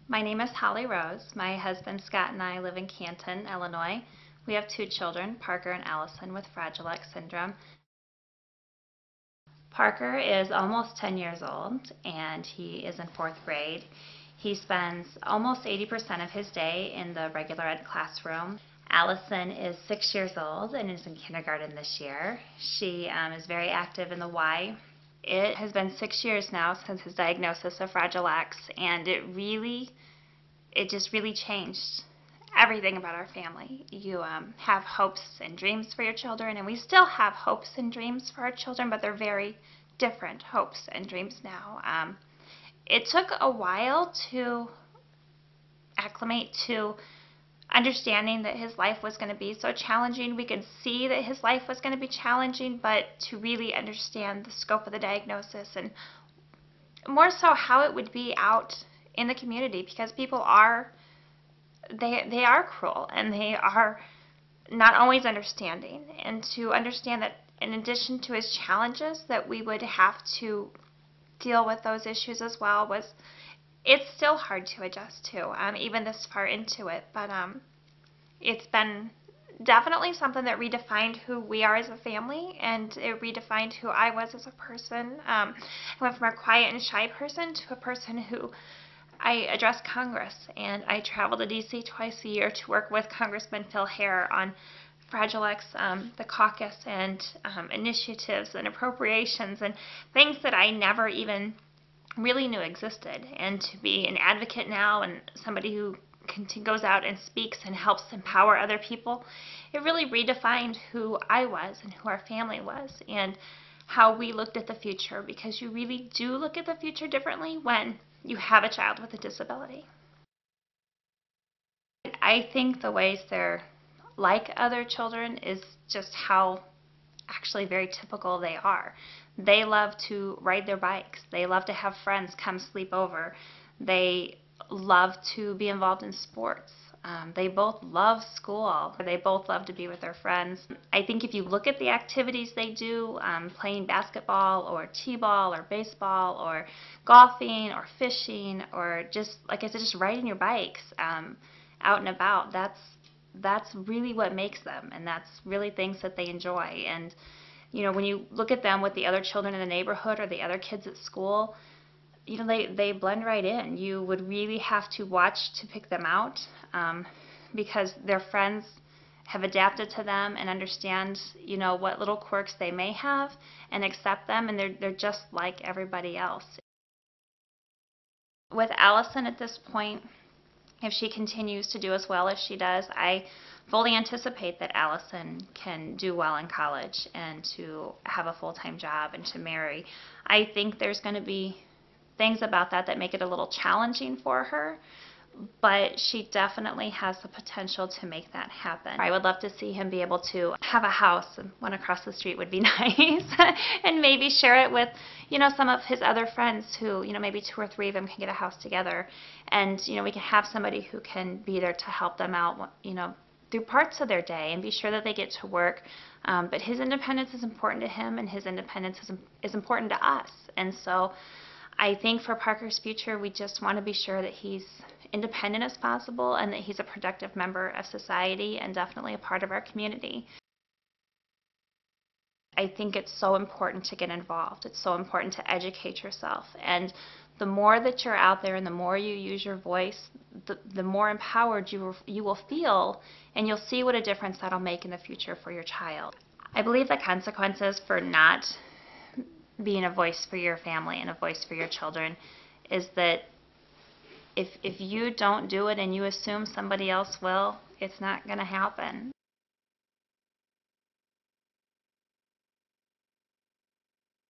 My name is Holly Rose. My husband Scott and I live in Canton, Illinois. We have two children, Parker and Allison, with Fragile X syndrome. Parker is almost 10 years old and he is in fourth grade. He spends almost 80% of his day in the regular ed classroom. Allison is 6 years old and is in kindergarten this year. She is very active in the Y. It has been 6 years now since his diagnosis of Fragile X, and it just really changed everything about our family. You have hopes and dreams for your children, and we still have hopes and dreams for our children, but they're very different hopes and dreams now. It took a while to acclimate to understanding that his life was going to be so challenging. We could see that his life was going to be challenging, but to really understand the scope of the diagnosis and more so how it would be out in the community, because people are cruel and they are not always understanding, and to understand that in addition to his challenges that we would have to deal with those issues as well it's still hard to adjust to, even this far into it, but it's been definitely something that redefined who we are as a family, and it redefined who I was as a person. I went from a quiet and shy person to a person who I address Congress, and I travel to D.C. twice a year to work with Congressman Phil Hare on Fragile X, the caucus, and initiatives and appropriations and things that I never even really knew existed. And to be an advocate now and somebody who goes out and speaks and helps empower other people, it really redefined who I was and who our family was and how we looked at the future, because you really do look at the future differently when you have a child with a disability. I think the ways they're like other children is just how actually very typical they are. They love to ride their bikes. They love to have friends come sleep over. They love to be involved in sports. They both love school. They both love to be with their friends. I think if you look at the activities they do, playing basketball or t-ball or baseball or golfing or fishing or just, like I said, just riding your bikes out and about, that's really what makes them, and that's really things that they enjoy. And when you look at them with the other children in the neighborhood or the other kids at school, they blend right in. You would really have to watch to pick them out, because their friends have adapted to them and understand what little quirks they may have and accept them, and they're just like everybody else. With Allison at this point, if she continues to do as well as she does, I fully anticipate that Allison can do well in college and to have a full-time job and to marry. I think there's going to be things about that make it a little challenging for her, but she definitely has the potential to make that happen. I would love to see him be able to have a house, and one across the street would be nice, and maybe share it with, some of his other friends who, maybe 2 or 3 of them can get a house together, and, we can have somebody who can be there to help them out, through parts of their day and be sure that they get to work. But his independence is important to him, and his independence is important to us. And so I think for Parker's future, we just want to be sure that he's independent as possible and that he's a productive member of society and definitely a part of our community. I think it's so important to get involved. It's so important to educate yourself. And the more that you're out there and the more you use your voice, the more empowered you will feel, and you'll see what a difference that'll make in the future for your child. I believe the consequences for not being a voice for your family and a voice for your children is that if you don't do it and you assume somebody else will, it's not going to happen.